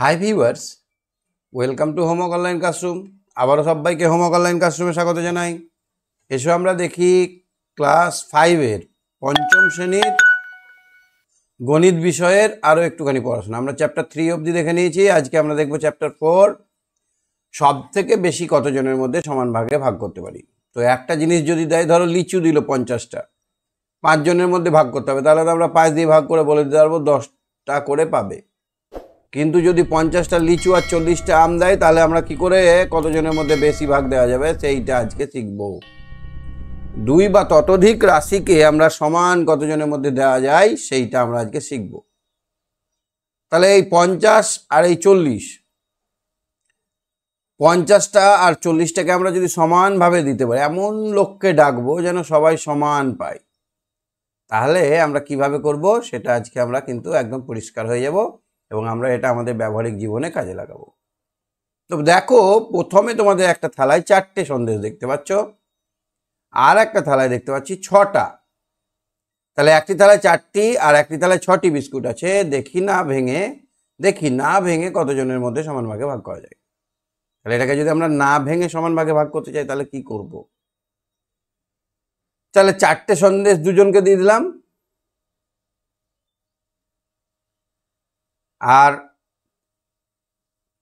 Hi viewers, welcome to homework online classroom. আবারও সবাইকে homework online ক্লাসরুমে স্বাগত জানাই। এসো আমরা দেখি ক্লাস 5-এর পঞ্চম শ্রেণীর গণিত বিষয়ের আরও একটুখানি পড়াশোনা। আমরা চ্যাপ্টার 3 অবধি দেখে নিয়েছি। আজকে আমরা দেখব চ্যাপ্টার 4, সব থেকে বেশি কতজনের মধ্যে সমান ভাগে ভাগ করতে পারি। তো একটা জিনিস যদি দেয়, ধরো লিচু দিল 50টা, 5 জনের মধ্যে ভাগ করতে হবে, তাহলে তো আমরা 5 দিয়ে ভাগ করে বলে দিতে পারবো 10টা করে পাবে। কিন্তু যদি 50টা লিচু আর 40টা আম দেয়, তাহলে আমরা কি করে কতজনের মধ্যে বেশি ভাগ দেওয়া যাবে সেইটা আজকে শিখব। 2 বা ততোধিক রাশিকে আমরা সমান কতজনের মধ্যে দেওয়া যায় সেইটা আমরা আজকে শিখব। তাহলে এই 50 আর এই 40, 50টা আর 40টাকে আমরা যদি সমানভাবে দিতে পারি, এমন লোককে ডাকবো যেন সবাই সমান পায়, তাহলে আমরা কিভাবে করব সেটা আজকে আমরা কিন্তু একদম পরিষ্কার হয়ে যাব এবং আমরা এটা আমাদের ব্যবহারিক জীবনে কাজে লাগাবো। তো দেখো, প্রথমে তোমাদের একটা থালায় 4টে সন্দেশ দেখতে পাচ্ছ, আর একটা থালায় দেখতে পাচ্ছি 6টা। তাহলে একটি থালায় 4টি আর একটি থালায় 6টি বিস্কুট আছে। দেখি না ভেঙে কতজনের মধ্যে সমান ভাগে ভাগ করা যায়। তাহলে এটাকে যদি আমরা না ভেঙে সমান ভাগে ভাগ করতে চাই, তাহলে কি করব? তাহলে 4টে সন্দেশ 2জনকে দিয়ে দিলাম, আর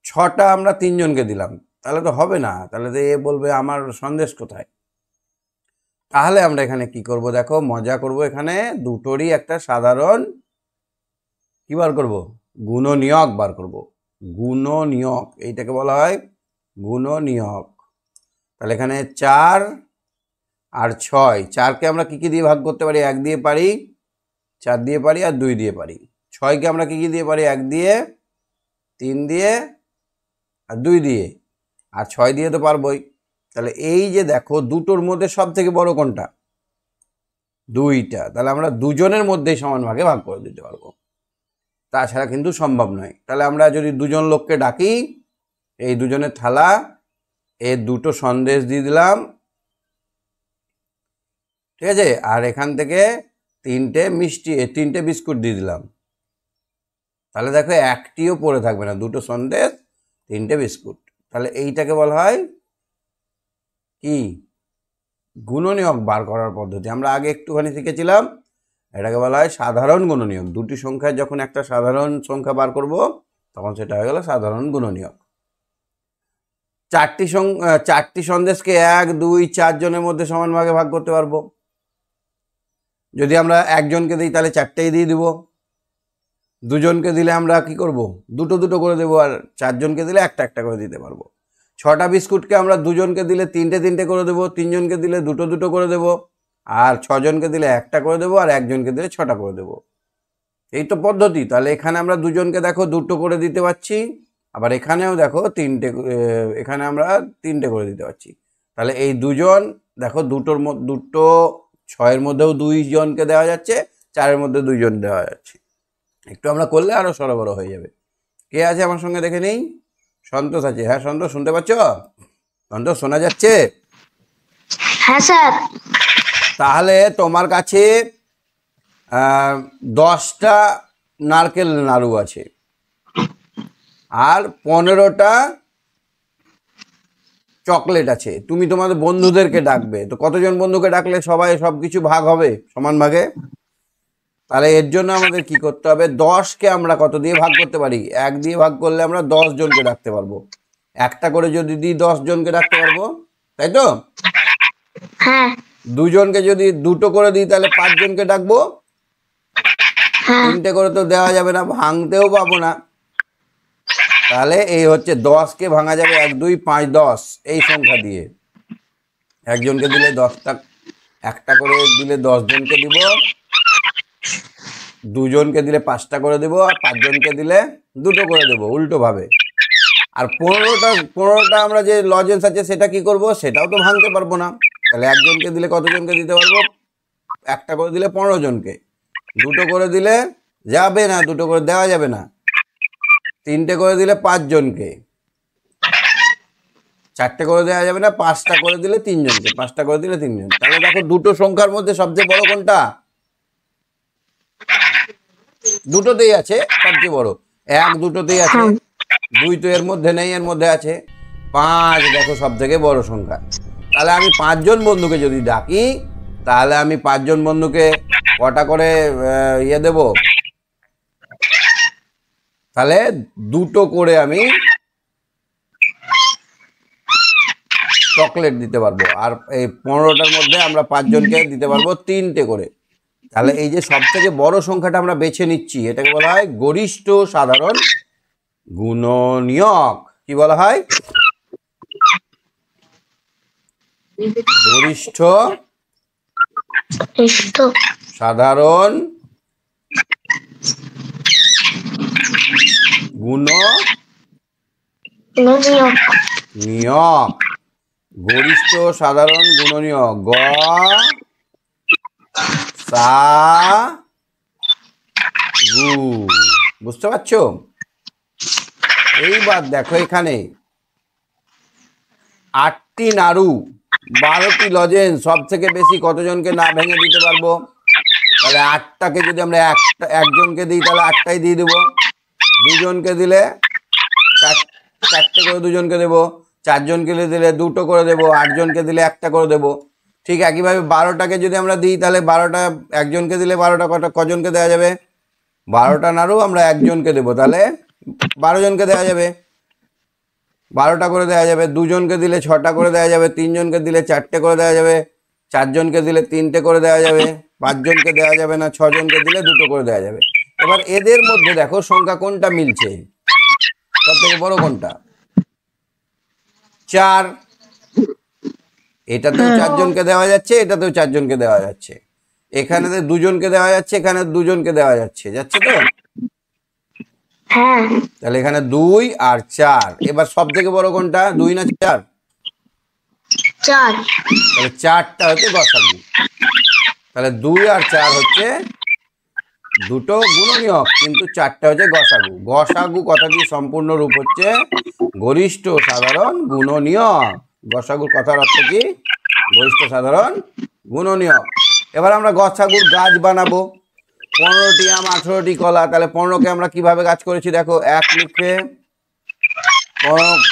6টা আমরা 3জনকে দিলাম। তাহলে তো হবে না, তাহলে তো এ বলবে আমার সন্দেশ কোথায়। তাহলে আমরা এখানে কি করব? দেখো, মজা করব। এখানে দুটোরই একটা সাধারণ কি বার করব? গুণনীয়ক বার করব। গুণনীয়ক, এইটাকে বলা হয় গুণনীয়ক। তাহলে এখানে 4 আর 6, 4কে আমরা কি দিয়ে ভাগ করতে পারি? 1 দিয়ে পারি, 4 দিয়ে পারি আর 2 দিয়ে পারি। 6কে আমরা কি দিয়ে পারি? 1 দিয়ে, 3 দিয়ে আর 2 দিয়ে, আর 6 দিয়ে তো পারবই। তাহলে এই যে দেখো, দুটোর মধ্যে সব থেকে বড় কোনটা? 2টা। তাহলে আমরা 2জনের মধ্যেই সমান ভাগে ভাগ করে দিতে পারবো, তাছাড়া কিন্তু সম্ভব নয়। তাহলে আমরা যদি 2জন লোককে ডাকি, এই 2জনের থালা এর 2টো সন্দেশ দিয়ে দিলাম, ঠিক আছে, আর এখান থেকে 3টে বিস্কুট দিয়ে দিলাম। তাহলে দেখো, একটিও পড়ে থাকবে না, 2টো সন্দেশ 3টে বিস্কুট। তাহলে এইটাকে বলা হয় কি? গুণনীয়ক বার করার পদ্ধতি। আমরা আগে একটুখানি শিখেছিলাম, এটাকে বলা হয় সাধারণ গুণনীয়ক। দুটি সংখ্যায় যখন একটা সাধারণ সংখ্যা বার করব, তখন সেটা হয়ে গেল সাধারণ গুণনীয়ক। 4টি সন্দেশকে 1, 2, 4 জনের মধ্যে সমান ভাগে ভাগ করতে পারবো। যদি আমরা 1জনকে দিই, তাহলে 4টেই দিয়ে দিব। 2জনকে দিলে আমরা কি করব? 2 করে দেবো, আর 4জনকে দিলে একটা করে দিতে পারবো। 6টা বিস্কুটকে আমরা 2জনকে দিলে 3টে করে দেবো, 3জনকে দিলে 2 করে দেবো, আর 6জনকে দিলে 1টা করে দেবো, আর 1জনকে দিলে 6টা করে দেবো। এই তো পদ্ধতি। তাহলে এখানে আমরা 2জনকে দেখো 2 করে দিতে পারছি, আবার এখানেও দেখো এখানে আমরা 3টে করে দিতে পারছি। তাহলে এই 2জন দেখো, 2 6-এর মধ্যেও 2জনকে দেওয়া যাচ্ছে, 4-এর মধ্যে 2জন দেওয়া যাচ্ছে। একটু আমরা করলে আরো সরবরাহ হয়ে যাবে। কে আছে আমার সঙ্গে দেখে নেই? সন্তোষ আছে। হ্যাঁ সন্তোষ, শুনতে পাচ্ছ? সন্তোষ, শোনা যাচ্ছে? হ্যাঁ স্যার। তাহলে তোমার কাছে 10টা নারকেল নাড়ু আছে, আর 15টা চকলেট আছে। তুমি তোমাদের বন্ধুদেরকে ডাকবে, তো কতজন বন্ধুকে ডাকলে সবাই সবকিছু ভাগ হবে সমান ভাগে? তাহলে এর জন্য আমাদের কি করতে হবে? 10কে আমরা কত দিয়ে ভাগ করতে পারি? 1 দিয়ে ভাগ করলে আমরা 10 জনকে ডাকতে পারবো। একটা করে যদি দিই, 10 জনকে ডাকতে পারবো, তাই তো? হ্যাঁ। 2জনকে যদি 2 করে দিই, তাহলে 5 জনকে ডাকবো। 3টে করে তো দেওয়া যাবে না, ভাঙতেও পাবো না। তাহলে এই হচ্ছে 10কে ভাঙা যাবে 1, 2, 5, 10 এই সংখ্যা দিয়ে। 1জনকে দিলে 10টা, একটা করে দিলে 10 জনকে দিব, 2জনকে দিলে 5টা করে দেবো, আর 5জনকে দিলে 2 করে দেবো, উল্টো ভাবে। আর 15টা আমরা যে লজেন্স আছে সেটা কি করব? সেটাও তো ভাঙতে পারবো না। তাহলে 1জনকে দিলে কতজনকে দিতে পারবো? একটা করে দিলে 15 জনকে। 2 করে দিলে যাবে না, 2 করে দেওয়া যাবে না। 3টে করে দিলে 5 জনকে, 4টে করে দেওয়া যাবে না, 5টা করে দিলে 3 জনকে, 5টা করে দিলে 3 জন। তাহলে দেখো, 2 সংখ্যার মধ্যে সবচেয়ে বড় কোনটা? 2টোতেই আছে সবচেয়ে বড়। 1, 2টোতেই আছে। 2 তো এর মধ্যে নেই, এর মধ্যে আছে 5। দেখো সব থেকে বড় সংখ্যা। তাহলে আমি 5 জন বন্ধুকে যদি ডাকি, তাহলে আমি 5 জন বন্ধুকে কটা করে দেব, তাহলে 2টো করে আমি চকলেট দিতে পারবো। আর এই 15টার মধ্যে আমরা 5 জনকে দিতে পারবো 3টে করে। তাহলে এই যে সব থেকে বড় সংখ্যাটা আমরা বেছে নিচ্ছি, এটাকে বলা হয় গরিষ্ঠ সাধারণ গুণনীয়ক। কি বলা হয়? গরিষ্ঠ সাধারণ গুণনীয়ক। গরিষ্ঠ সাধারণ গুণনীয়ক, গ সা গু। বুঝতে পারছো? এইবার দেখো এখানে 8টি নাড়ু, 12টি লজেন্স, সব থেকে বেশি কতজনকে না ভেঙে দিতে পারবো? তাহলে 8টাকে যদি আমরা একজনকে দিই তাহলে 8টাই দিয়ে দেবো। 2জনকে দিলে 4টে করে 2জনকে দেবো। 4জনকে দিলে 2টো করে দেবো। 8জনকে দিলে 1টা করে দেবো। ঠিক একইভাবে 12টাকে যদি আমরা দিই তাহলে 12টা, একজনকে দিলে 12টা কজনকে দেওয়া যাবে? 12টা নাড়ু আমরা একজনকে দেবো, তাহলে 12জনকে দেওয়া যাবে। 12টা করে দেওয়া যাবে। 2জনকে দিলে 6টা করে দেওয়া যাবে। 3জনকে দিলে 4টে করে দেওয়া যাবে। 4জনকে দিলে 3টে করে দেওয়া যাবে। 5জনকে দেওয়া যাবে না। 6জনকে দিলে 2টো করে দেওয়া যাবে। এবার এদের মধ্যে দেখো সংখ্যা কোনটা মিলছে, সব থেকে বড় কোনটা? 4। এটাতেও 4জনকে দেওয়া যাচ্ছে, এটাতেও 4জনকে দেওয়া যাচ্ছে। এখানে 2জনকে দেওয়া যাচ্ছে, এখানে 2জনকে দেওয়া যাচ্ছে। যাচ্ছে তো? হ্যাঁ। তাহলে এখানে 2 আর 4। এবার সব থেকে বড় কোনটা, 2 না 4? 4। তাহলে 4টা হচ্ছে গসাগু। তাহলে 2 আর 4 হচ্ছে দুটো গুণনীয়ক, কিন্তু 4টা হচ্ছে গসাগু। গসাগু কথাটি সম্পূর্ণ রূপ হচ্ছে গরিষ্ঠ সাধারণ গুণনীয়ক। গসাগুর কথার অর্থ কি? গরিষ্ঠ সাধারণ গুণনীয়ক। এবার আমরা গসাগুর গাছ বানাবো। 15টি আম, 18টি কলা। তাহলে 15কে আমরা কিভাবে গাছ করেছি দেখো। 1 লিখে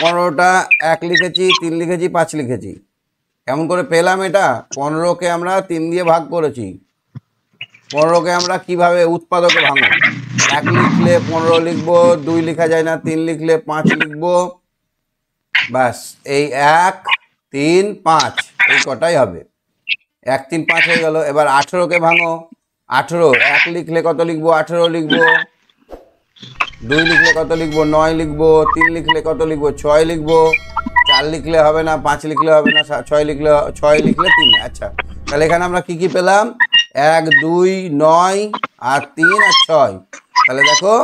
15টা 1 লিখেছি, 3 লিখেছি, 5 লিখেছি। কেমন করে পেলাম এটা? 15কে আমরা 3 দিয়ে ভাগ করেছি। 15কে আমরা কিভাবে উৎপাদকে ভাঙো। 1 লিখলে 15 লিখবো, 2 লেখা যায় না, 3 লিখলে 5 লিখবো। ব্যাস, এই 1 3 5 এই কটাই হবে। 1 3 5 হয়ে গেল। এবার 18কে ভাঙো। 18, 1 লিখলে কত লিখবো? 18 লিখবো। 2 লিখলে কত লিখবো? 9 লিখবো। 3 লিখলে কত লিখবো? 6 লিখবো। 4 লিখলে হবে না, 5 লিখলে হবে না, 6 লিখলে 3। আচ্ছা, তাহলে এখানে আমরা কি কি পেলাম? 1 2 9 আর 3 আর 6। তাহলে দেখো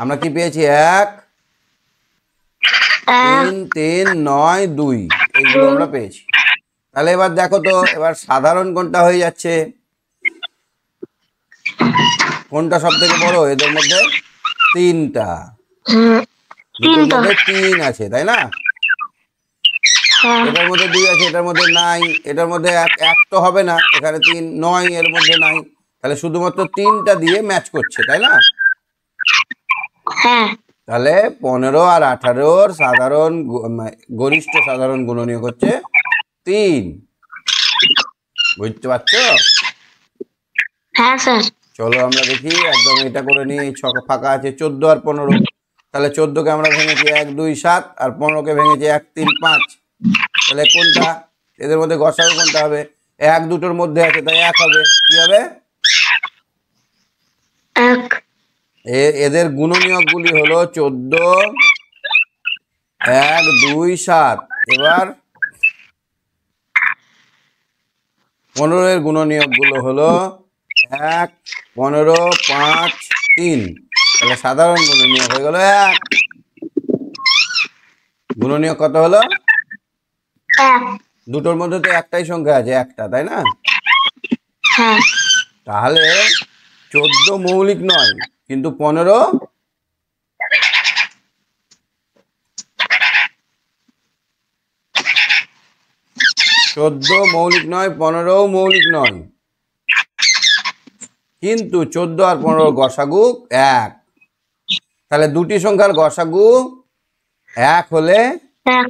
আমরা কি পেয়েছি? 1 3 3 9 2 এইগুলো আমরা পেয়েছি। তাহলে এবার দেখো তো, এবার সাধারণ কোনটা হয়ে যাচ্ছে? কোনটা সব থেকে বড় এদের মধ্যে? 3টা। দুটোর মধ্যে 3 আছে, তাই না? এটার মধ্যে 2 আছে, এটার মধ্যে নাই। এটার মধ্যে 1 তো হবে না, এখানে 3 9 এর মধ্যে নাই। তাহলে শুধুমাত্র 3টা দিয়ে ম্যাচ করছে, তাই না? তাহলে 15 আর 18-র সাধারণ গরিষ্ঠ সাধারণ গুণনীয়ক হচ্ছে 3। বুঝতে পারছো? হ্যাঁ স্যার। চলো আমরা দেখি, একদম এটা করে নিয়ে ছক ফাঁকা আছে 14 আর 15। তাহলে 14কে আমরা ভেঙেছি 1 2 7 আর 15কে ভেঙেছি 1 3 5। তাহলে কোনটা এদের মধ্যে গসাগু কোনটা হবে? 1 2টোর মধ্যে আছে, তাই 1 হবে। কি হবে? 1। এদের গুণনীয়কগুলি হলো 14 1 2 7। এবার 15 এর গুণনীয়কগুলো হলো 1 15 5 3। তাহলে সাধারণ গুণনীয়ক হয়ে গেল 1। গুণনীয়ক কত হলো? 1। দুটোর মধ্যে তো একটাই সংখ্যা আছে, একটা, তাই না? হ্যাঁ। তাহলে 14 মৌলিক নয়, কিন্তু 15 মৌলিক নয়, 15ও মৌলিক নয়, কিন্তু 14 আর 15 গসাগু 1। তাহলে দুটি সংখ্যার গসাগু 1 হলে এক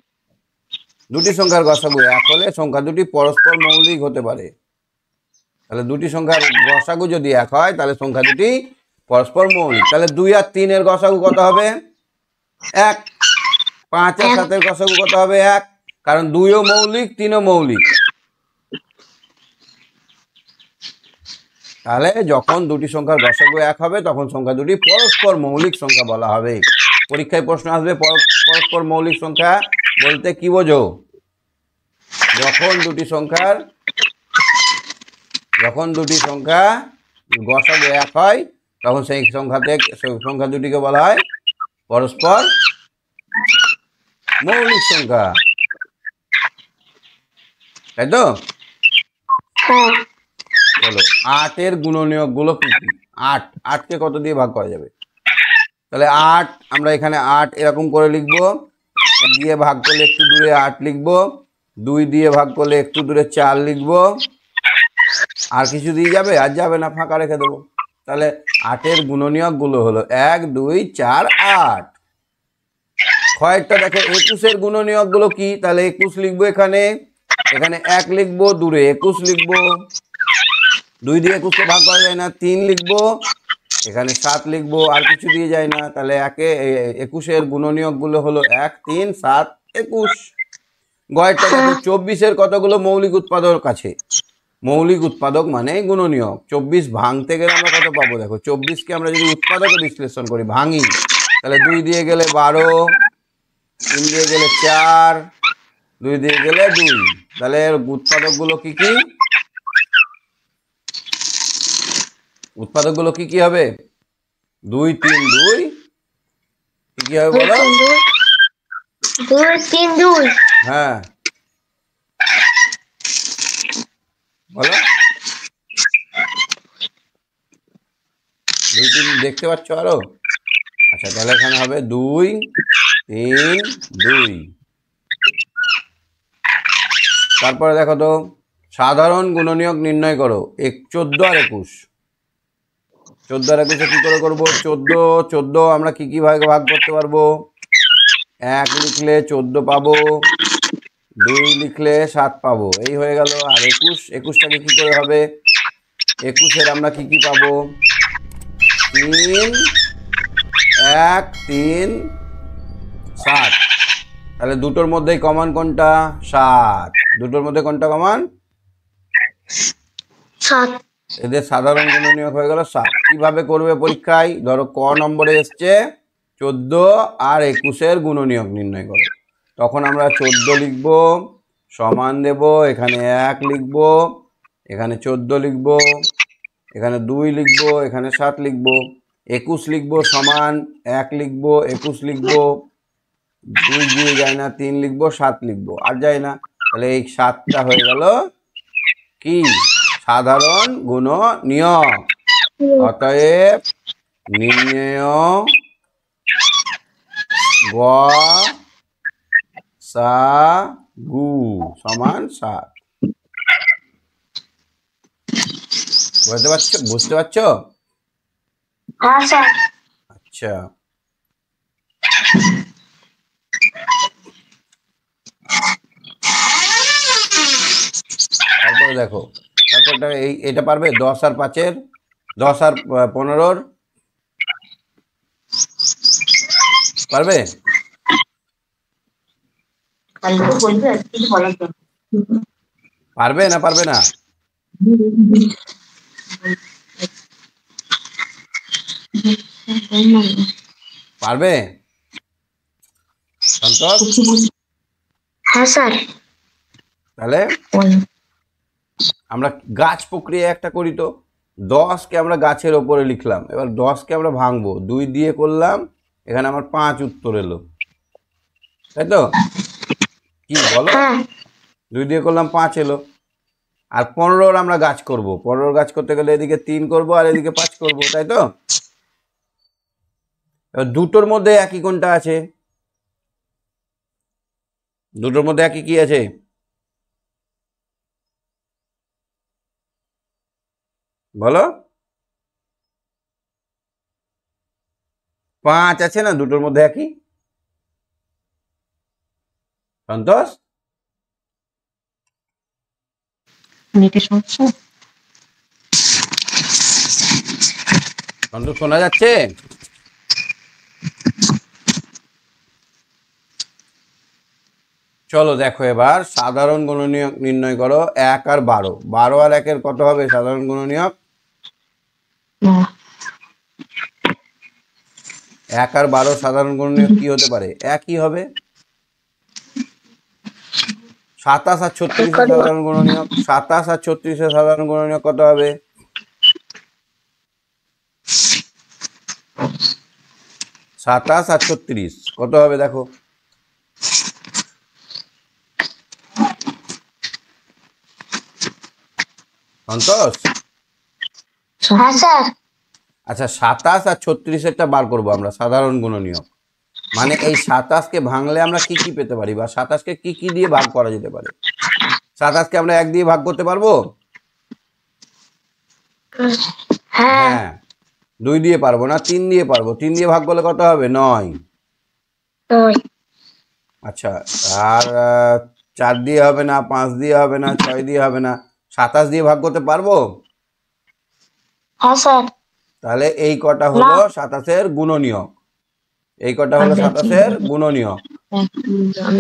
দুটি সংখ্যার গসাগু 1 হলে সংখ্যা দুটি পরস্পর মৌলিক হতে পারে। তাহলে দুটি সংখ্যার গসাগু যদি 1 হয় তাহলে সংখ্যা দুটি পরস্পর মৌলিক। তাহলে 2 আর 3 এর গসাগু কত হবে? 1। 5 আর 7 এর গসাগু কত হবে? 1, কারণ 2ও মৌলিক 3ও মৌলিক। তাহলে যখন দুটি সংখ্যার গসাগু 1 হবে তখন সংখ্যা দুটি পরস্পর মৌলিক সংখ্যা বলা হবে। পরীক্ষায় প্রশ্ন আসবে পরস্পর মৌলিক সংখ্যা বলতে কি বোঝো? যখন দুটি সংখ্যা গসাগু 1 হয় তখন সেই সংখ্যা দুটিকে বলা হয় পরস্পর মৌলিক সংখ্যা, তাই তো? হ্যাঁ চলো 8 এর গুণনীয়ক গুলো কি কি? 8 কে কত দিয়ে ভাগ করা যাবে? তাহলে 8 আমরা এখানে 8 এরকম করে লিখবো, দিয়ে ভাগ করলে একটু দূরে 8 লিখবো, 2 দিয়ে ভাগ করলে একটু দূরে 4 লিখবো, আর কিছু দিয়ে যাবে? আর যাবে না, ফাঁকা রেখে দেবো। তাহলে 8 এর গুণনীয়ক গুলো হলো 1 2 4 8। কয়েকটা দেখো 21 এর গুণনীয়ক গুলো কি? তাহলে 21 লিখবো, এখানে 1 লিখবো, দূরে 21 লিখবো, 2 দিয়ে 21 কে ভাগ করা যায় না, 3 লিখবো, এখানে 7 লিখবো, আর কিছু দিয়ে যায় না। তাহলে 21 এর গুণনীয়ক গুলো হলো 1 3 7 21। গয়েরটা দেখো 24 এর কতগুলো মৌলিক উৎপাদক আছে? মৌলিক উৎপাদক মানে গুণনীয়ক। 24 ভাঙতে গেলে আমরা কত পাবো? দেখো 24 কে আমরা যদি উৎপাদকে বিশ্লেষণ করি, ভাঙি, তাহলে 2 দিয়ে গেলে 12, 3 দিয়ে গেলে 4, 2 দিয়ে গেলে 2। তাহলে উৎপাদক গুলো কি কি? উৎপাদক গুলো কি কি হবে? 2 3 2 কি হবে বলো? 2 3 2। হ্যাঁ বলো, 2 3 দেখতে পাচ্ছ আরো? আচ্ছা, তাহলে এখানে হবে 2 3 2। তারপরে দেখো তো, সাধারণ গুণনীয়ক নির্ণয় করো। 14 আর 21। 14 আর 21 কি করে করবো? 14 আমরা কি কি ভাগে ভাগ করতে পারবো? 1 লিখলে 14 পাবো, 2 লিখলে 7 পাবো, এই হয়ে গেল। আর 21টাকে কি করে হবে? 21 এর আমরা কি কি পাবো? 3 1 3 7। তাহলে দুটোর মধ্যেই কমন কোনটা? 7। দুটোর মধ্যে কোনটা কমন? 7। এদের সাধারণ গুণনীয়ক হয়ে গেল 7। কিভাবে করবে পরীক্ষায়? ধরো ক নম্বরে এসছে 14 আর 21 এর গুণনীয়ক নির্ণয় করো, তখন আমরা 14 লিখব, সমান দেব, এখানে 1 লিখব, এখানে 14 লিখব, এখানে 2 লিখব, এখানে 7 লিখব, 21 লিখব, সমান 1 লিখব, 21 লিখব, 2 দিয়ে যায় না, 3 লিখব, 7 লিখব, আর যায় না। তাহলে এই 7টা হয়ে গেল কি? সাধারণ গুণনীয়ক। অতএব নির্ণেয় গসাগু সমান 7। বুঝতে পারছো? হ্যাঁ স্যার। আচ্ছা, তারপরে দেখো, তারপরটা এটা পারবে? 10 আর 5-এর, 10 আর 15-র পারবে? পারবে না পারবে না? পারবে সন্তোষ? হ্যাঁ স্যার। তাহলে আমরা গাছ প্রক্রিয়া একটা করি তো। 10কে আমরা গাছের ওপরে লিখলাম, এবার 10কে আমরা ভাঙবো, 2 দিয়ে করলাম, এখানে আমার 5 উত্তর এলো, তাই তো? কি বলো? 2 দিয়ে করলাম 5 এলো। আর 15-র আমরা গাছ করব, 15-র গাছ করতে গেলে এদিকে 3 করব আর এদিকে 5 করব, তাই তো? এবার দুটোর মধ্যে একই কোনটা আছে? দুটোর মধ্যে একই কি আছে? বলো। 5 আছে না দুটোর মধ্যে একই? সন্তোষ, নেটের সমস্যা। সন্তোষ শোনা যাচ্ছে? চলো দেখো এবার সাধারণ গুণনীয়ক নির্ণয় করো। 1 আর 12, 12 আর 1-এর কত হবে সাধারণ গুণনীয়ক? 1 আর 12 সাধারণ গুণনীয়ক কি হতে পারে? একই হবে। 27 আর 36 এর সাধারণ গুণনীয়ক, 27 আর 36 এর সাধারণ গুণনীয়ক কত হবে? 27 আর 36 কত হবে দেখো? সন্তোষ, হ্যাঁ স্যার। আচ্ছা 27 আর 36-এরটা বার করবো আমরা সাধারণ গুণনীয়ক। মানে এই 27-কে ভাঙলে আমরা কি কি পেতে পারি, বা 27-কে কি কি দিয়ে ভাগ করা যেতে পারে? 27-কে আমরা 1 দিয়ে ভাগ করতে পারবো? হ্যাঁ। হ্যাঁ। 2 দিয়ে পারবো না, 3 দিয়ে পারবো। 3 দিয়ে ভাগ করলে কত হবে? 9। ওই আচ্ছা, আর 4 দিয়ে হবে না, 5 দিয়ে হবে না, 6 দিয়ে হবে না, 27 দিয়ে ভাগ করতে পারবো? হ্যাঁ স্যার। তাহলে এই কটা হলো 27-এর গুণনীয়ক। এই কটা হলো 27-এর গুণনীয়ক।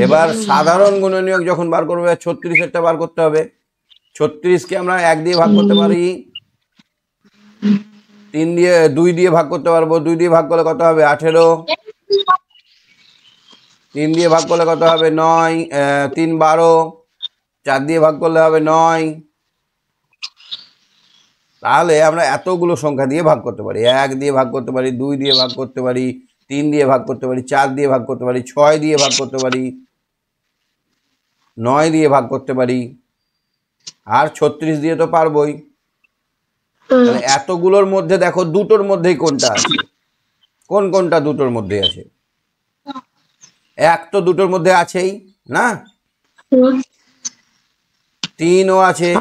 এবার সাধারণ গুণনীয়ক যখন বার করবে 36-এরটা বার করতে হবে। 36-কে আমরা 1 দিয়ে ভাগ করতে পারি, 2 দিয়ে ভাগ করতে পারবো। 2 দিয়ে ভাগ করলে কত হবে? 18। 3 দিয়ে ভাগ করলে কত হবে? 9। 3 12। 4 দিয়ে ভাগ করলে হবে 9। তাহলে আমরা এতগুলো সংখ্যা দিয়ে ভাগ করতে পারি। 1 দিয়ে ভাগ করতে পারি, 2 দিয়ে ভাগ করতে পারি, 3 দিয়ে ভাগ করতে পারি, 4 দিয়ে ভাগ করতে পারি, 6 দিয়ে ভাগ করতে পারি, 9 দিয়ে ভাগ করতে পারি, আর 36 দিয়ে তো পারবোই। তাহলে এতগুলোর মধ্যে দেখো দুটোর মধ্যেই কোনটা আছে? কোনটা দুটোর মধ্যে আছে? 1 তো দুটোর মধ্যে আছেই না? 3ও আছে।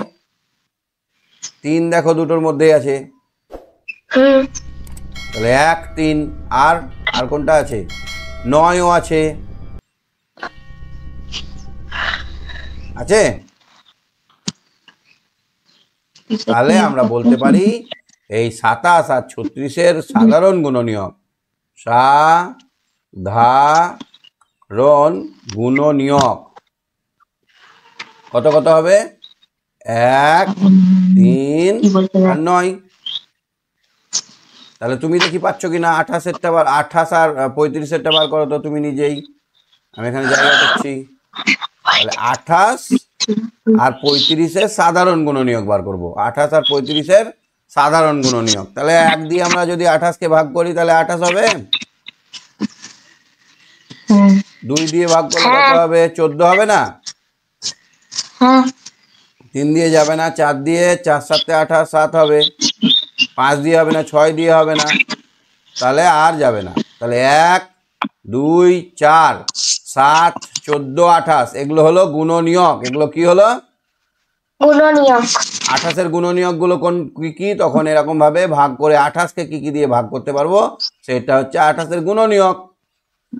3 দেখো দুটোর মধ্যেই আছে। তাহলে 1 3 আর কোনটা আছে? 9ও আছে। আছে? তাহলে আমরা বলতে পারি এই 27 আর 36-এর সাধারণ গুণনীয়ক, সাধারণ গুণনীয়ক কত কত হবে? 1 3 আর 9। তাহলে তুমি দেখি পাচ্ছ কিনা? 28-এরটা বার, 28 আর 35-এরটা বার করো তো তুমি নিজেই। আমি এখানে জায়গা করছি। তাহলে 28 আর 35-এর সাধারণ গুণনীয়ক বার করব। 28 আর 35-এর সাধারণ গুণনীয়ক। তাহলে 1 দিয়ে আমরা যদি 28-কে ভাগ করি তাহলে 28 হবে। 2 দিয়ে ভাগ করলে কত হবে? 14 হবে না? 3 দিয়ে যাবে না, 4 দিয়ে, 4 7 28 7 হবে। 5 দিয়ে হবে না, 6 দিয়ে হবে না, তাহলে আর যাবে না। তাহলে 1 2 4 7 14 28 এগুলো হলো গুণনীয়ক। এগুলো কি হলো? গুণনীয়ক। 28-এর গুণনীয়কগুলো কোন কি কি? তখন এরকম ভাবে ভাগ করে 28-কে কি কি দিয়ে ভাগ করতে পারবো, সেটা হচ্ছে 28-এর গুণনীয়ক।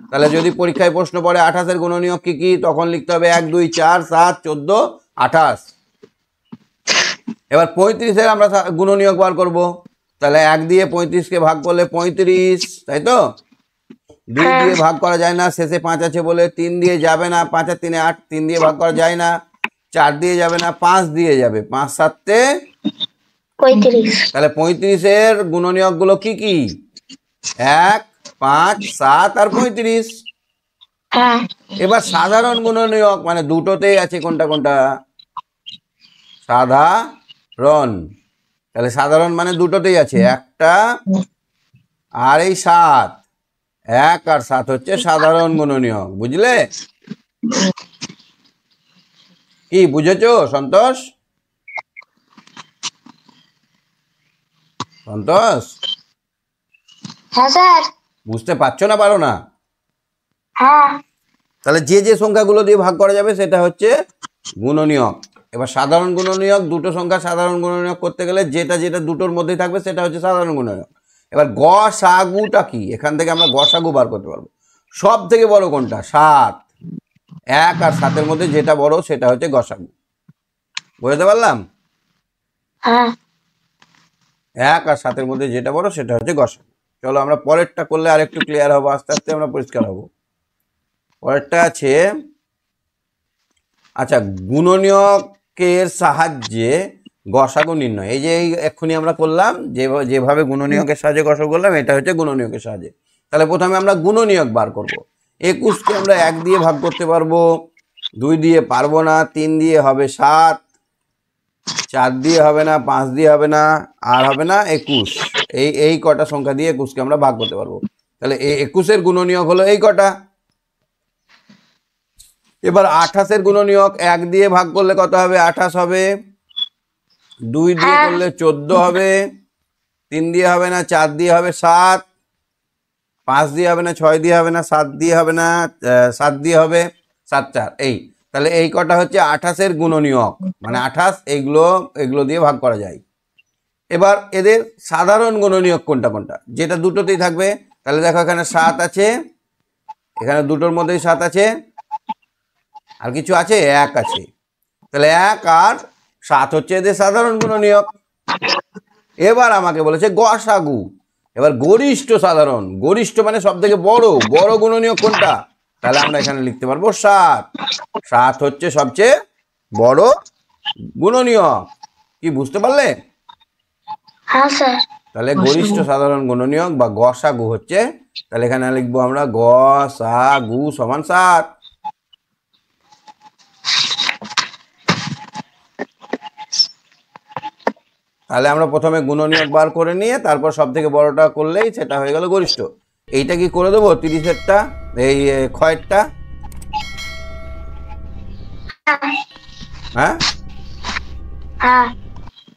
তাহলে যদি পরীক্ষায় প্রশ্ন পড়ে 28-এর গুণনীয়ক কি কি, তখন লিখতে হবে 1 2 4 7 14 28। এবার 35-এর আমরা গুণনীয়ক বার করব। তাহলে 1 দিয়ে 35-কে ভাগ করলে 35, তাই তো? 2 দিয়ে ভাগ করা যায় না, শেষে 5 আছে বলে। 3 দিয়ে যাবে না, 5 আর 3 8, 3 দিয়ে ভাগ করা যায় না। 4 দিয়ে যাবে না, 5 দিয়ে যাবে, 5 7 35। তাহলে 35-এর গুণনীয়কগুলো কি কি? 1 5 7 আর 35। হ্যাঁ। এবার সাধারণ গুণনীয়ক মানে দুটোতেই আছে, কোনটা কোনটা? সাধারণ। তাহলে সাধারণ মানে দুটোতেই আছে, একটা আর এই 7। 1 আর 7 হচ্ছে সাধারণ গুণনীয়ক। বুঝলে? কি বুঝেছো সন্তোষ? সন্তোষ, হ্যাঁ স্যার। বুঝতে পারছো না, পারো না? হ্যাঁ। তাহলে যে যে সংখ্যাগুলো দিয়ে ভাগ করা যাবে সেটা হচ্ছে গুণনীয়ক। এবার সাধারণ গুণনীয়ক, দুটো সংখ্যা সাধারণ গুণনীয়ক করতে গেলে যেটা যেটা দুটোর মধ্যেই থাকবে সেটা হচ্ছে সাধারণ গুণনীয়ক। এবার গসাগুটা কি, এখান থেকে আমরা গসাগু বার করতে পারবো। সব থেকে বড় কোনটা? 7। 1 আর 7-এর মধ্যে যেটা বড় সেটা হচ্ছে গসাগু। বুঝতে পারলাম? হ্যাঁ 1 আর 7-এর মধ্যে যেটা বড় সেটা হচ্ছে গসাগু। চলো আমরা পরেরটা করলে আর একটু ক্লিয়ার হবো, আস্তে আস্তে আমরা পরিষ্কার হবো। পরেরটা আছে, আচ্ছা, গুণনীয়কের সাহায্যে গসাগু নির্ণয়। এই যে এক্ষুনি আমরা করলাম, যেভাবে গুণনীয়কের সাহায্যে গসাগু করলাম, এটা হচ্ছে গুণনীয়কের সাহায্যে। তাহলে প্রথমে আমরা গুণনীয়ক বার করব। 21কে আমরা 1 দিয়ে ভাগ করতে পারবো, 2 দিয়ে পারবো না, 3 দিয়ে হবে 7, 4 দিয়ে হবে না, 5 দিয়ে হবে না, আর হবে না 21। এই কটা সংখ্যা দিয়ে 21কে আমরা ভাগ করতে পারবো। তাহলে এই 21-এর গুণনীয়ক হলো এই কটা। এবার 28-এর গুণনীয়ক 1 দিয়ে ভাগ করলে কত হবে? 28 হবে। 2 দিয়ে করলে 14 হবে, 3 দিয়ে হবে না, 4 দিয়ে হবে 7, 5 দিয়ে হবে না, 6 দিয়ে হবে না, 7 দিয়ে হবে না, 7 দিয়ে হবে 7, 4 এই। তাহলে এই কটা হচ্ছে 28-এর গুণনীয়ক, মানে 28 এগুলো দিয়ে ভাগ করা যায়। এবার এদের সাধারণ গুণনীয়ক কোনটা কোনটা? যেটা দুটোতেই থাকবে। তাহলে দেখো এখানে 7 আছে, এখানে দুটোর মধ্যেই 7 আছে, আর কিছু আছে? 1 আছে। তাহলে 1 আর 7 হচ্ছে এদের সাধারণ গুণনীয়ক। এবার আমাকে বলেছে গসাগু। এবার গরিষ্ঠ সাধারণ, গরিষ্ঠ মানে সব থেকে বড় গুণনীয়ক কোনটা? তাহলে আমরা এখানে লিখতে পারবো 7। 7 হচ্ছে সবচেয়ে বড় গুণনীয়ক। কি বুঝতে পারলে? হ্যাঁ স্যার। তাহলে গরিষ্ঠ সাধারণ গুণনীয়ক বা গসাগু হচ্ছে, তাহলে এখানে লিখবো আমরা গসাগু সমান 7। তাহলে আমরা প্রথমে গুণনীয়ক বার করে নিয়ে তারপর সব থেকে বড়টা করলেই সেটা হয়ে গেল গরিষ্ঠ। এইটা কি করে দেবো? 30-এরটা, এই ক্ষয়েরটা। হ্যাঁ হ্যাঁ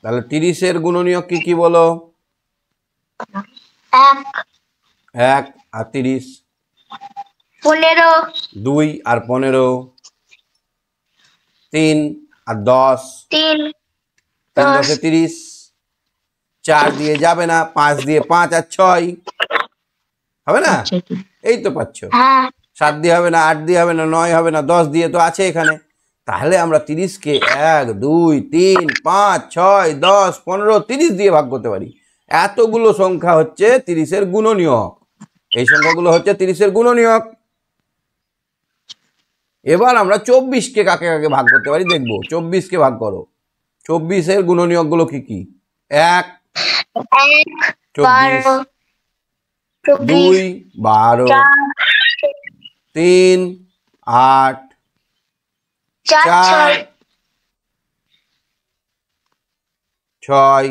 তাহলে 30-এর গুণনীয়ক কি কি বলো? 1 1 আর 30, 15 2 আর 15, 3 আর 10, 3 3 10 10 30, 4 দিয়ে যাবে না, 5 দিয়ে 5 আর 6 হবে না? এই তো পাচ্ছ। হ্যাঁ 7 দিয়ে হবে না, 8 দিয়ে হবে না, 9 হবে না, 10 দিয়ে তো আছে এখানে। তাহলে আমরা 30-কে 1 2 3 5 6 10 15 30 দিয়ে ভাগ করতে পারি। এতগুলো সংখ্যা হচ্ছে 30-এর গুণনীয়ক। এই সংখ্যাগুলো হচ্ছে 30-এর গুণনীয়ক। এবার আমরা 24-কে কাকে কাকে ভাগ করতে পারি দেখবো। 24-কে ভাগ করো। 24-এর গুণনীয়কগুলো কি কি? 1 24, 2 12, 3 8, 4 6,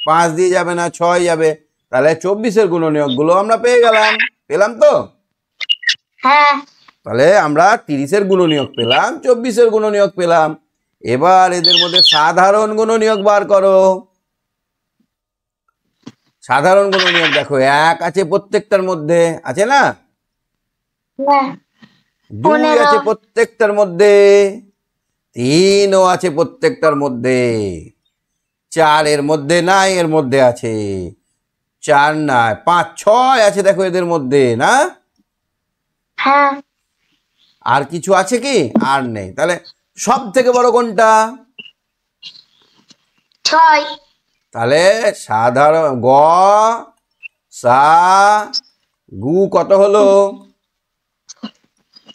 5 দিয়ে যাবে না, 6 যাবে। তাহলে 24-এর গুণনীয়কগুলো আমরা পেলাম তো। হ্যাঁ তাহলে আমরা 30-এর গুণনীয়ক পেলাম, 24-এর গুণনীয়ক পেলাম। এবার এদের মধ্যে সাধারণ গুণনীয়ক বার করো। সাধারণ গুণনীয়ক দেখো 1 আছে প্রত্যেকটার মধ্যে, আছে না? 2 আছে প্রত্যেকটার মধ্যে, 3ও আছে প্রত্যেকটার মধ্যে, 4 এর মধ্যে নাই, এর মধ্যে আছে, 4 নাই, 5 6 আছে দেখো এদের মধ্যে, না? হ্যাঁ আর কিছু আছে কি? আর নেই। তাহলে সব থেকে বড় কোনটা? 6 তাহলে সাধারণ সা গু কত হলো?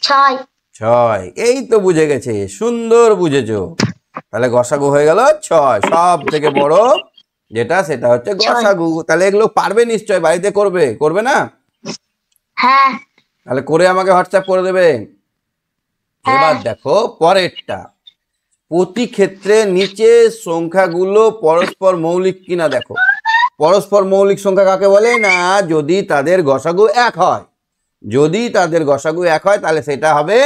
6 6। এই তো বুঝে গেছে, সুন্দর বুঝেছো। তাহলে গসাগু হয়ে গেল 6। সব থেকে বড় যেটা সেটা হচ্ছে গসাগু। তাহলে এগুলো পারবে নিশ্চয়, বাড়িতে করবে না? হ্যাঁ তাহলে করে আমাকে হোয়াটসঅ্যাপ করে দেবে। এবার দেখো পরেরটা, প্রতি ক্ষেত্রে নিচে সংখ্যাগুলো পরস্পর মৌলিক কিনা দেখো। পরস্পর মৌলিক সংখ্যা কাকে বলে? না, যদি তাদের গসাগু 1 হয়। যদি তাদের গসাগু 1 হয় তাহলে সেটা হবে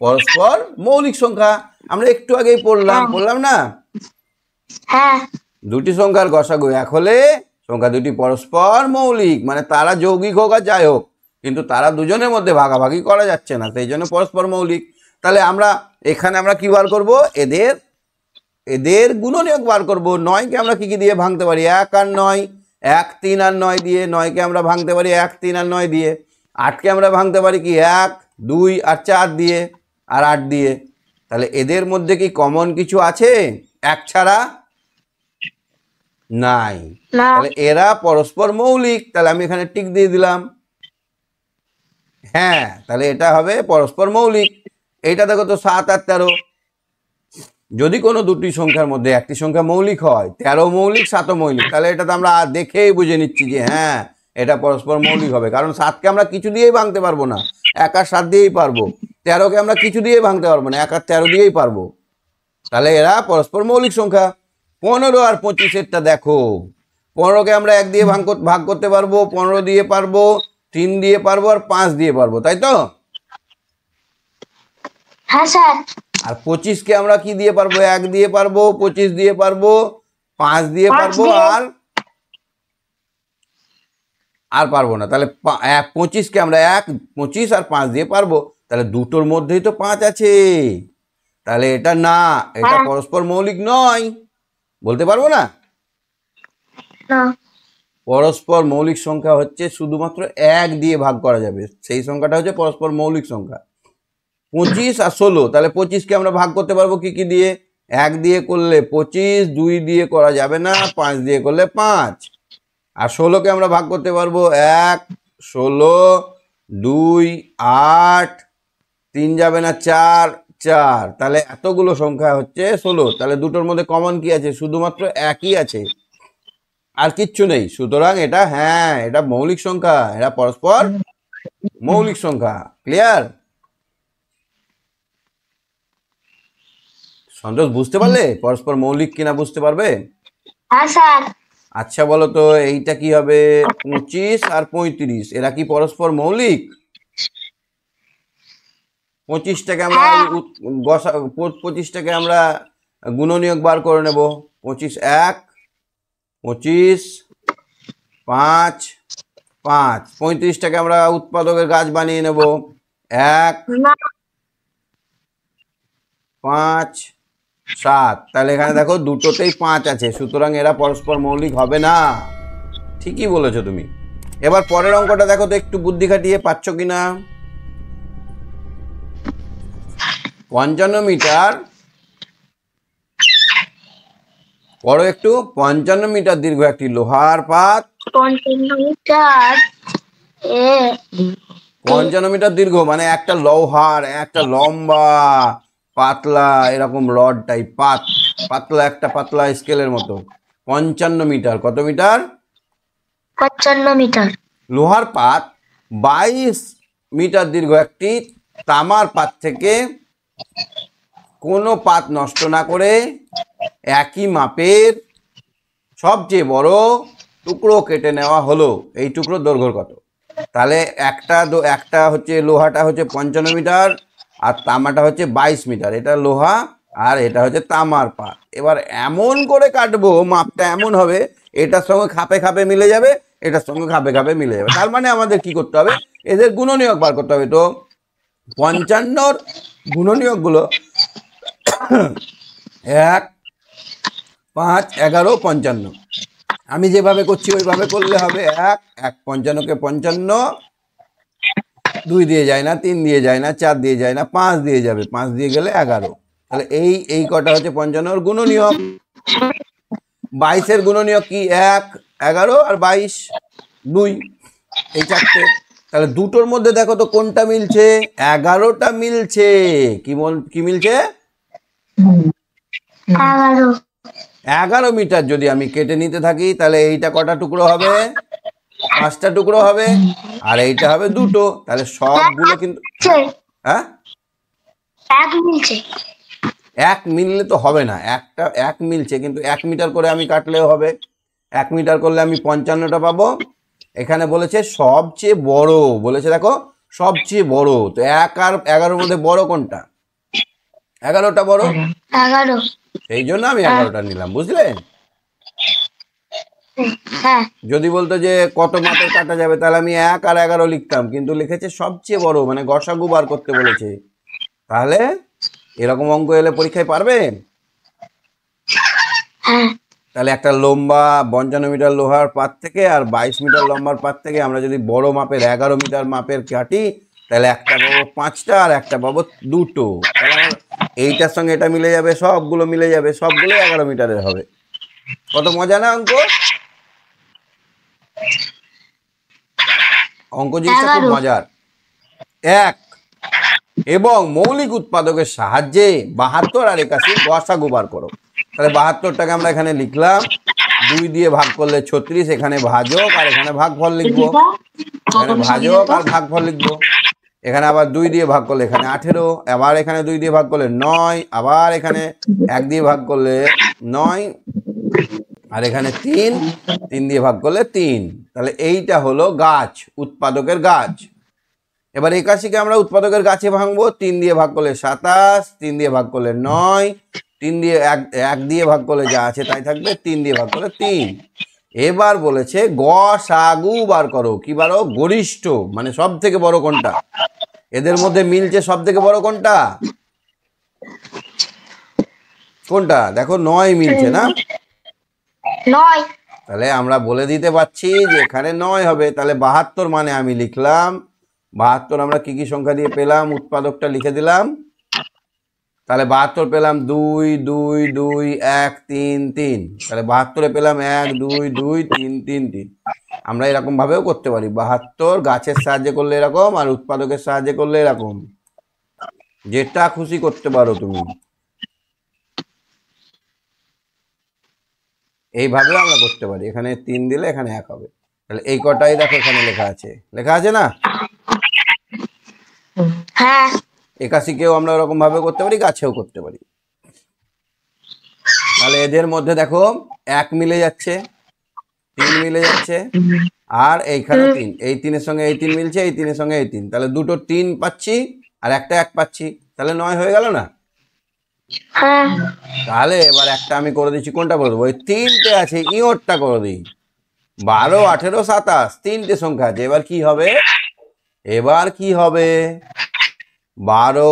পরস্পর মৌলিক সংখ্যা। আমরা একটু আগেই পড়লাম না? হ্যাঁ দুটি সংখ্যার গসাগু 1 হলে সংখ্যা দুটি পরস্পর মৌলিক, মানে তারা যৌগিক হোক আর যাই হোক, কিন্তু তারা দুজনের মধ্যে ভাগাভাগি করা যাচ্ছে না, সেই জন্য পরস্পর মৌলিক। তাহলে এখানে আমরা কি বার করব? এদের গুণনীয়ক বার করব। 9-কে আমরা কি কি দিয়ে ভাঙতে পারি? 1 আর 9, 1, 3 আর 9 দিয়ে। 9কে আমরা ভাঙতে পারি 1, 3 আর 9 দিয়ে। 8কে আমরা ভাঙতে পারি কি 1, 2 আর 4 দিয়ে আর 8 দিয়ে। তাহলে এদের মধ্যে কি কমন কিছু আছে 1 ছাড়া? নাই। না। তাহলে এরা পরস্পর মৌলিক। তাহলে আমি এখানে টিক দিয়ে দিলাম। হ্যাঁ, তাহলে এটা হবে পরস্পর মৌলিক। এইটা দেখো তো 7 আর 13। যদি কোনো দুটি সংখ্যার মধ্যে একটি সংখ্যা মৌলিক হয়, 13 মৌলিক 7 মৌলিক, তাহলে এটা তো আমরা দেখেই বুঝে নিচ্ছি যে হ্যাঁ এটা পরস্পর মৌলিক হবে। কারণ 7কে আমরা কিছু দিয়েই ভাঙতে পারবো না, 1 আর 7 দিয়েই পারবো। 13কে আমরা কিছু দিয়েই ভাঙতে পারবো না, 1 আর 13 দিয়েই পারবো। তাহলে এরা পরস্পর মৌলিক সংখ্যা। 15 আর 25-এরটা দেখো। 15কে আমরা 1 দিয়ে ভাগ করতে পারবো, 15 দিয়ে পারবো, 3 দিয়ে পারবো আর 5 দিয়ে পারবো, তাই তো? হ্যাঁ স্যার। আর 25কে আমরা কি দিয়ে পারবো? 1 দিয়ে পারবো, 25 দিয়ে পারবো, 5 দিয়ে 5 পারবো দিয়ে। আর পারবো না। তাহলে 25কে আমরা 1, 25 আর 5 দিয়ে পারবো। তাহলে দুটোর মধ্যেই তো 5 আছে। তাহলে এটা না, এটা হ্যাঁ। পরস্পর মৌলিক নয়। বলতে পারবো না। না। পরস্পর মৌলিক সংখ্যা হচ্ছে শুধুমাত্র 1 দিয়ে ভাগ করা যাবে, সেই সংখ্যাটা হচ্ছে পরস্পর মৌলিক সংখ্যা। 25 আর 16। তাহলে 25কে আমরা ভাগ করতে পারবো কি কি দিয়ে? 1 দিয়ে করলে 25, 2 দিয়ে করা যাবে না, 5 দিয়ে করলে 5। আর 16কে আমরা ভাগ করতে পারবো 1, 16, 2, 8, 3 যাবে না, 4, 4। তাহলে এতগুলো সংখ্যা হচ্ছে 16। তাহলে দুটোর মধ্যে কমন কি আছে? শুধুমাত্র একই আছে, আর কিচ্ছু নেই। সুতরাং এটা হ্যাঁ এটা মৌলিক সংখ্যা, এরা পরস্পর মৌলিক সংখ্যা। ক্লিয়ার? সন্তোষ, বুঝতে পারলে পরস্পর মৌলিক কিনা? বুঝতে পারবে? হ্যাঁ স্যার। আচ্ছা বলো তো এইটা কি হবে? 25 আর 35 এরা কি পরস্পর মৌলিক? 25টাকে আমরা হ্যাঁ। 25টাকে আমরা গুণনীয়ক বার করে নেব। 25 1, 25 5, 5। 35টাকে আমরা উৎপাদকের গাছ বানিয়ে নেব। 1, না। 5, 7। তাহলে এখানে দেখো দুটোতেই 5 আছে, সুতরাং এরা পরস্পর মৌলিক হবে না। ঠিকই বলেছো তুমি। এবার পরের অঙ্কটা দেখো তো, একটু বুদ্ধি খাটিয়ে পাচ্ছ কিনা। 55 মিটার, পড়ো একটু। 55 মিটার দীর্ঘ একটি লোহার পাত। 55 মিটার। 55 মিটার দীর্ঘ মানে একটা লোহার, একটা লম্বা পাতলা এরকম রড টাইপ পাতলা একটা পাতলা স্কেলের মতো। 55 মিটার। কত মিটার? 55 মিটার। লোহার পাত 22 মিটার দীর্ঘ একটি তামার পাত থেকে কোনো পাত নষ্ট না করে একই মাপের সবচেয়ে বড় টুকরো কেটে নেওয়া হলো। এই টুকরোর দৈর্ঘ্য কত? তাহলে একটা হচ্ছে লোহাটা হচ্ছে 55 মিটার আর তামাটা হচ্ছে 22 মিটার। এটা লোহা আর এটা হচ্ছে তামার পাত। এবার এমন করে কাটবো, মাপটা এমন হবে এটার সঙ্গে খাপে খাপে মিলে যাবে, এটার সঙ্গে খাপে খাপে মিলে যাবে। তার মানে আমাদের কি করতে হবে? এদের গুণনীয়ক বার করতে হবে। তো 55র গুণনীয়কগুলো 1, 5, 11, 55। আমি যেভাবে করছি ওইভাবে করলে হবে। 1, 55কে 55, 2 দিয়ে যায় না, 3 দিয়ে যায় না, 4 দিয়ে যায় না, 5 দিয়ে যাবে, 5 দিয়ে গেলে 11। তাহলে এই কটা হচ্ছে 55র গুণনীয়ক। 22-এর গুণনীয়ক কি? 1, 11 আর 22, 2, এই চারটে। তাহলে দুটোর মধ্যে দেখো তো কোনটা মিলছে? 11টা মিলছে। কি মিলছে? 11। 11 মিটার যদি আমি কেটে নিতে থাকি তাহলে এইটা কটা টুকরো হবে? 5টা টুকরো হবে, আর এইটা হবে 2টো। তাহলে সবগুলো কিন্তু হ্যাঁ 1 মিলছে। 1 মিললে তো হবে না। 1 মিলছে, কিন্তু 1 মিটার করে আমি কাটলেও হবে। 1 মিটার করলে আমি 55টা পাবো। এখানে বলেছে সবচেয়ে বড়, বলেছে দেখো সবচেয়ে বড়। তো 1 আর 11-র মধ্যে বড় কোনটা? 11টা বড়, 11। সেই জন্য আমি 11টা নিলাম। বুঝলে? হ্যাঁ। যদি বলতো যে কত মাপের কাটা যাবে তাহলে আমি 1 আর 11 লিখতাম, কিন্তু লিখেছে সবচেয়ে বড়, মানে গসাগু বার করতে বলেছে। তাহলে এরকম অঙ্ক এলে পরীক্ষায় পারবে? হ্যাঁ। তাহলে একটা লম্বা 55 মিটার লোহার পাত থেকে আর 22 মিটার লম্বার পাত থেকে আমরা যদি বড় মাপের 11 মিটার মাপের কাটি, তাহলে একটা পাবো 5টা আর একটা পাবো 2টো। তাহলে আমার এইটার সঙ্গে এটা মিলে যাবে, সবগুলো মিলে যাবে, সবগুলো 11 মিটারের হবে। কত মজা না অঙ্ক! অঙ্ক জিনিসটা খুব 11। মজার। এক এবং মৌলিক উৎপাদকের সাহায্যে 72 আর 81 গসাগু বার করো। তাহলে 72টাকে আমরা এখানে লিখলাম, 2 দিয়ে ভাগ করলে 36, এখানে ভাজক আর এখানে ভাগফল লিখবো, এখানে ভাজক আর ভাগফল লিখবো। এখানে আবার 2 দিয়ে ভাগ করলে এখানে 18, আবার এখানে 2 দিয়ে ভাগ করলে 9, আবার এখানে 1 দিয়ে ভাগ করলে 9, আর এখানে 3 দিয়ে ভাগ করলে 3। তাহলে এইটা হলো গাছ, উৎপাদকের গাছ। এবার 81কে আমরা উৎপাদকের গাছে ভাঙবো। 3 দিয়ে ভাগ করলে 27, 3 দিয়ে ভাগ করলে 9, 3 দিয়ে 1 দিয়ে ভাগ করলে যা আছে তাই থাকবে, 3 দিয়ে ভাগ করলে 3। এবার বলেছে গসাগু বার করো। কি বারো? গরিষ্ঠ, মানে সব থেকে বড় কোনটা, এদের মধ্যে মিলছে সব থেকে বড় কোনটা, কোনটা দেখো 9 মিলছে না? 9। তাহলে আমরা বলে দিতে পারছি যে এখানে 9 হবে। তাহলে 72 মানে আমি লিখলাম 72 আমরা কি কি সংখ্যা দিয়ে পেলাম, উৎপাদকটা লিখে দিলাম। তাহলে 72 পেলাম 2 2 2 1 3 3। তাহলে 72-এ পেলাম 1 2 2 3 3 3। আমরা এরকম ভাবেও করতে পারি, 72 গাছের সাহায্যে করলে এরকম, আর উৎপাদকের সাহায্যে করলে এরকম, যেটা খুশি করতে পারো তুমি। এইভাবেও আমরা করতে পারি। এখানে 3 দিলে এখানে 1 হবে। তাহলে এই কটাই দেখো এখানে লেখা আছে, লেখা আছে না? হ্যাঁ। 81কেও আমরা ওরকম ভাবে করতে পারি, গাছেও করতে পারি। তাহলে এদের মধ্যে দেখো 1 মিলে যাচ্ছে, 3 মিলে যাচ্ছে, আর এইখানে 3, এই 3-এর সঙ্গে এই 3 মিলছে, এই 3-এর সঙ্গে এই 3। তাহলে দুটো 3 পাচ্ছি আর একটা 1 পাচ্ছি, তাহলে 9 হয়ে গেল না? হ্যাঁ। তাহলে এবার একটা আমি করে দিচ্ছি, কোনটা করে দেবো? ওই 3টে আছে, ইওরটা করে দিই। 12 18 27 3টে সংখ্যা আছে। এবার কি হবে? এবার কি হবে? 12,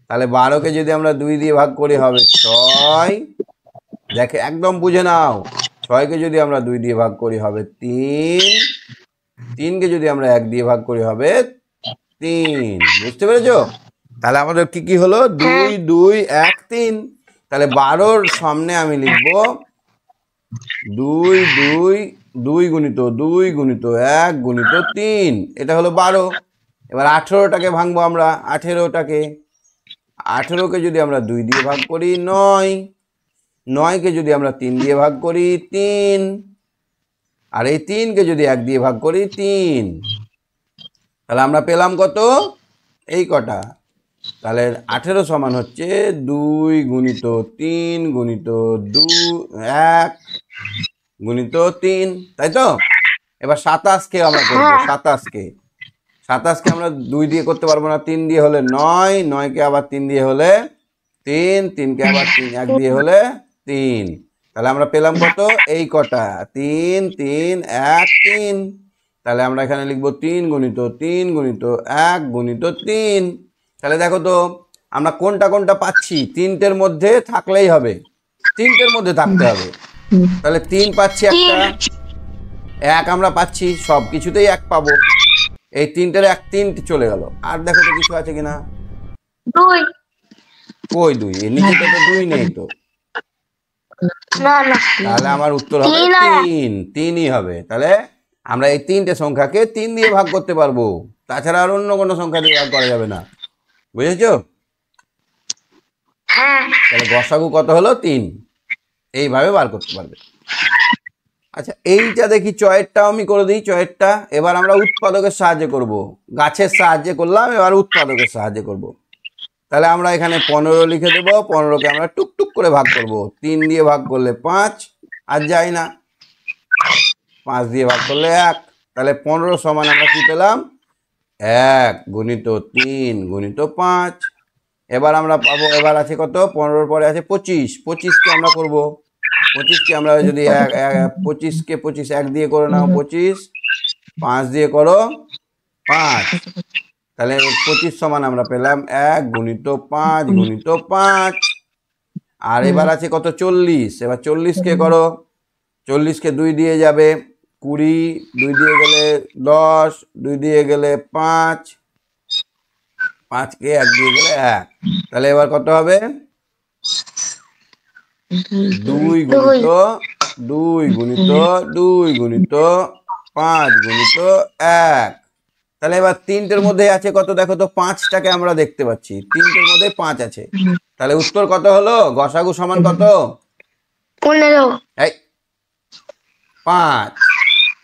তাহলে 12কে যদি আমরা 2 দিয়ে ভাগ করি হবে 6। দেখে একদম বুঝে নাও, 6কে যদি আমরা 2 দিয়ে ভাগ করি হবে 3, 3কে যদি আমরা 1 দিয়ে ভাগ করি হবে 3। বুঝতে পেরেছো? তাহলে আমাদের কি কি হলো? 2 2 1 3। তাহলে 12-র সামনে আমি লিখবো 2 2 2 গুণিত 2 গুণিত 1 গুণিত 3। এটা হলো 12। এবার 18টাকে ভাঙবো আমরা, 18কে যদি আমরা 2 দিয়ে ভাগ করি 9, 9কে যদি আমরা 3 দিয়ে ভাগ করি 3, আর এই 3কে যদি 1 দিয়ে ভাগ করি 3। তাহলে আমরা পেলাম কত? এই কটা। তাহলে 18 সমান হচ্ছে 2 গুণিত 3 গুণিত 1 গুণিত 3, তাই তো? এবার 27কে আমরা করবো, 27কে আমরা 2 দিয়ে করতে পারবো না, 3 দিয়ে হলে 9, 9কে আবার 3 দিয়ে হলে 3, 3কে আবার 1 দিয়ে হলে 3। তাহলে আমরা পেলাম কত? এই কটা, 3 3 1 3। তাহলে আমরা এখানে লিখবো 3 গুণিত 3 গুণিত 1 গুণিত 3। তাহলে দেখো তো আমরা কোনটা কোনটা পাচ্ছি, 3টের মধ্যে থাকলেই হবে, 3টের মধ্যে থাকতে হবে। তাহলে 3 পাচ্ছি, একটা 1 আমরা পাচ্ছি, সব কিছুতেই 1 পাবো। এই 3টের 1 3 চলে গেল। আর দেখো তো কিছু আছে কিনা? 2। কই 2? এর নিচে তো 2 নেই তো। না না। তাহলে আমার উত্তর হবে 3, 3ই হবে। তাহলে আমরা এই 3টে সংখ্যাকে 3 দিয়ে ভাগ করতে পারবো, তাছাড়া আর অন্য কোনো সংখ্যা দিয়ে ভাগ করা যাবে না। বুঝেছো? হ্যাঁ। তাহলে গসাগু কত হলো? 3। এইভাবে বার করতে পারবে। আচ্ছা, এইটা দেখি চয়েরটাও আমি করে দিই, চয়েরটা। এবার আমরা উৎপাদকের সাহায্যে করব, গাছের সাহায্যে করলাম, এবার উৎপাদকের সাহায্যে করব। তাহলে আমরা এখানে 15 লিখে দেবো, 15কে আমরা টুকটুক করে ভাগ করব। 3 দিয়ে ভাগ করলে 5, আর যায় না। 5 দিয়ে ভাগ করলে 1। তাহলে 15 সমান আমরা কি পেলাম? 1 গুণিত 3 গুণিত 5। এবার আমরা পাবো, এবার আছে কত? 15-র পরে আছে 25। 25কে আমরা করব, 25কে আমরা যদি 25কে 25 1 দিয়ে করে নাও 25, 5 দিয়ে করো 5। তাহলে 25 সমান আমরা পেলাম 1 গুণিত 5 গুণিত 5। আর এবার আছে কত 40, এবার 40 কে করো, 40 কে 2 দিয়ে যাবে 20, 2 দিয়ে গেলে 10, 2 দিয়ে গেলে 5, 5 কে 1 দিয়ে গেলে 1। তাহলে এবার কত হবে? 2 গুণিত 2 গুণিত 2 গুণিত 5 গুণিত 1। তাহলে এবার তিনটের মধ্যে আছে কত দেখো তো, 5টাকে আমরা দেখতে পাচ্ছি, তিনটের মধ্যে 5 আছে। তাহলে উত্তর কত হলো? গসাগু সমান কত? 15 এই 5।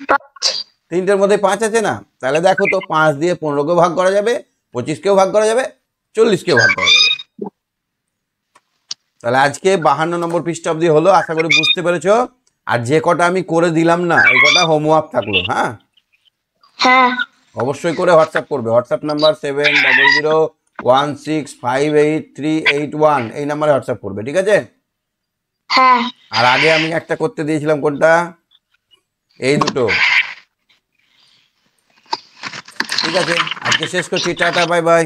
5 তিনটের মধ্যে 5 আছে না? তাহলে দেখো তো 5 দিয়ে 15কেও ভাগ করা যাবে, 25কেও ভাগ করা যাবে, 40কেও ভাগ করা যাবে। তাহলে আজকে 52 নম্বর পৃষ্ঠা অবধি হলো, আশা করি বুঝতে পেরেছো। আর যে কটা আমি করে দিলাম না, এই কটা হোমওয়ার্ক থাকলো। হ্যাঁ, হ্যাঁ অবশ্যই করে হোয়াটসঅ্যাপ করবে। হোয়াটসঅ্যাপ নাম্বার 7001658381, এই নাম্বারে হোয়াটসঅ্যাপ করবে, ঠিক আছে? হ্যাঁ আর আগে আমি একটা করতে দিয়েছিলাম, কোনটা? এই দুটো। ঠিক আছে, আজকে শেষ করছি। Tata, bye bye.